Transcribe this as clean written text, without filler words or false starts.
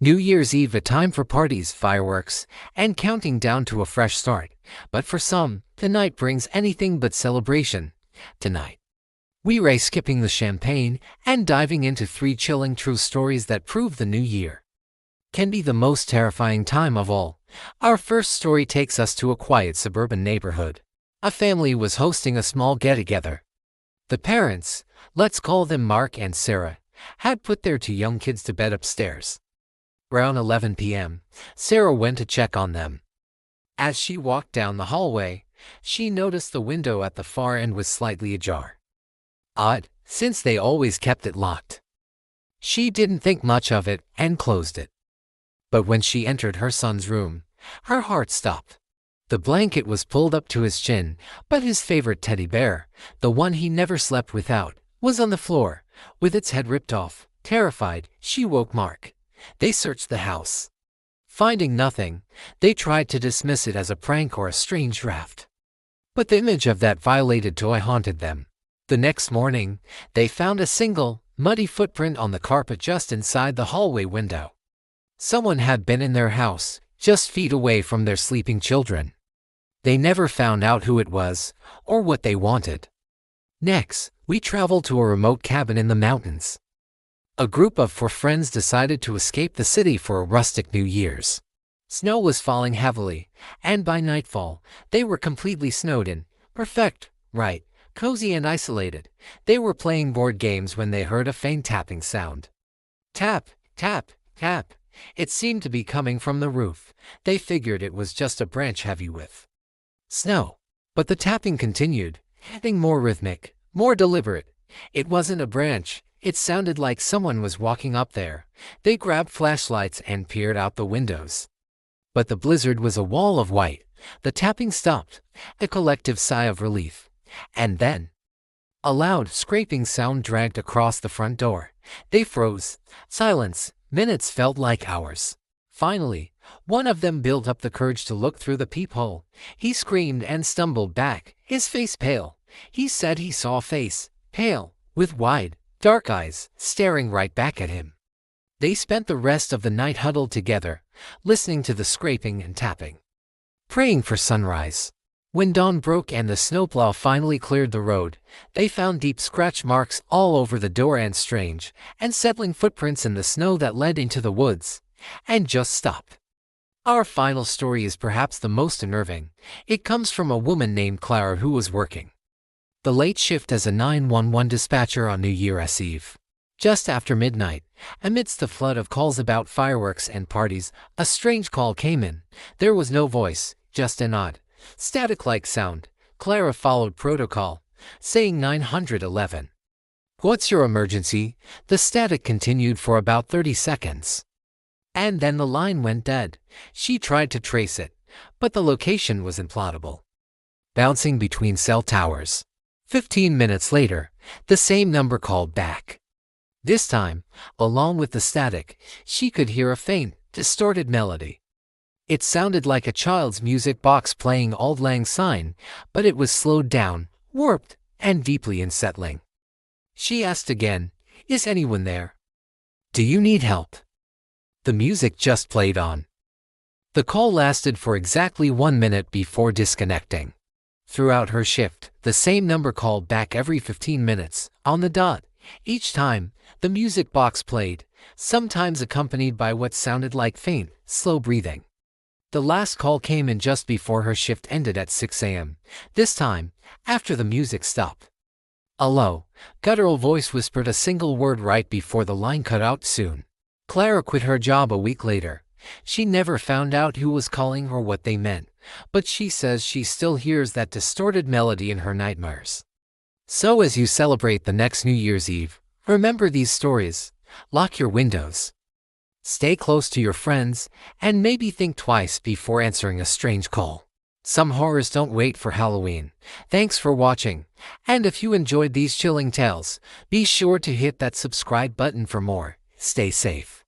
New Year's Eve, a time for parties, fireworks, and counting down to a fresh start. But for some, the night brings anything but celebration. Tonight, we race skipping the champagne and diving into 3 chilling true stories that prove the new year can be the most terrifying time of all. Our first story takes us to a quiet suburban neighborhood. A family was hosting a small get-together. The parents, let's call them Mark and Sarah, had put their 2 young kids to bed upstairs. Around 11 p.m., Sarah went to check on them. As she walked down the hallway, she noticed the window at the far end was slightly ajar. Odd, since they always kept it locked. She didn't think much of it and closed it. But when she entered her son's room, her heart stopped. The blanket was pulled up to his chin, but his favorite teddy bear, the one he never slept without, was on the floor, with its head ripped off. Terrified, she woke Mark. They searched the house. Finding nothing, they tried to dismiss it as a prank or a strange draft. But the image of that violated toy haunted them. The next morning, they found a single, muddy footprint on the carpet just inside the hallway window. Someone had been in their house, just feet away from their sleeping children. They never found out who it was, or what they wanted. Next, we traveled to a remote cabin in the mountains. A group of 4 friends decided to escape the city for a rustic New Year's. Snow was falling heavily, and by nightfall, they were completely snowed in. Perfect, right, cozy and isolated. They were playing board games when they heard a faint tapping sound. Tap, tap, tap. It seemed to be coming from the roof. They figured it was just a branch heavy with snow. But the tapping continued, getting more rhythmic, more deliberate. It wasn't a branch. It sounded like someone was walking up there. They grabbed flashlights and peered out the windows. But the blizzard was a wall of white. The tapping stopped, a collective sigh of relief. And then, a loud, scraping sound dragged across the front door. They froze. Silence. Minutes felt like hours. Finally, one of them built up the courage to look through the peephole. He screamed and stumbled back, his face pale. He said he saw a face, pale, with wide, dark eyes, staring right back at him. They spent the rest of the night huddled together, listening to the scraping and tapping, praying for sunrise. When dawn broke and the snowplow finally cleared the road, they found deep scratch marks all over the door and strange, unsettling footprints in the snow that led into the woods, and just stopped. Our final story is perhaps the most unnerving. It comes from a woman named Clara who was working the late shift as a 911 dispatcher on New Year's Eve. Just after midnight, amidst the flood of calls about fireworks and parties, a strange call came in. There was no voice, just an odd, static-like sound. Clara followed protocol, saying 911. "What's your emergency?" The static continued for about 30 seconds. And then the line went dead. She tried to trace it, but the location was implausible, bouncing between cell towers. 15 minutes later, the same number called back. This time, along with the static, she could hear a faint, distorted melody. It sounded like a child's music box playing Auld Lang Syne, but it was slowed down, warped, and deeply unsettling. She asked again, "Is anyone there? Do you need help?" The music just played on. The call lasted for exactly 1 minute before disconnecting. Throughout her shift, the same number called back every 15 minutes, on the dot. Each time, the music box played, sometimes accompanied by what sounded like faint, slow breathing. The last call came in just before her shift ended at 6 a.m., this time, after the music stopped. A low, guttural voice whispered a single word right before the line cut out. Soon, Clara quit her job a week later. She never found out who was calling or what they meant, but she says she still hears that distorted melody in her nightmares. So as you celebrate the next New Year's Eve, remember these stories, lock your windows, stay close to your friends, and maybe think twice before answering a strange call. Some horrors don't wait for Halloween. Thanks for watching, and if you enjoyed these chilling tales, be sure to hit that subscribe button for more. Stay safe.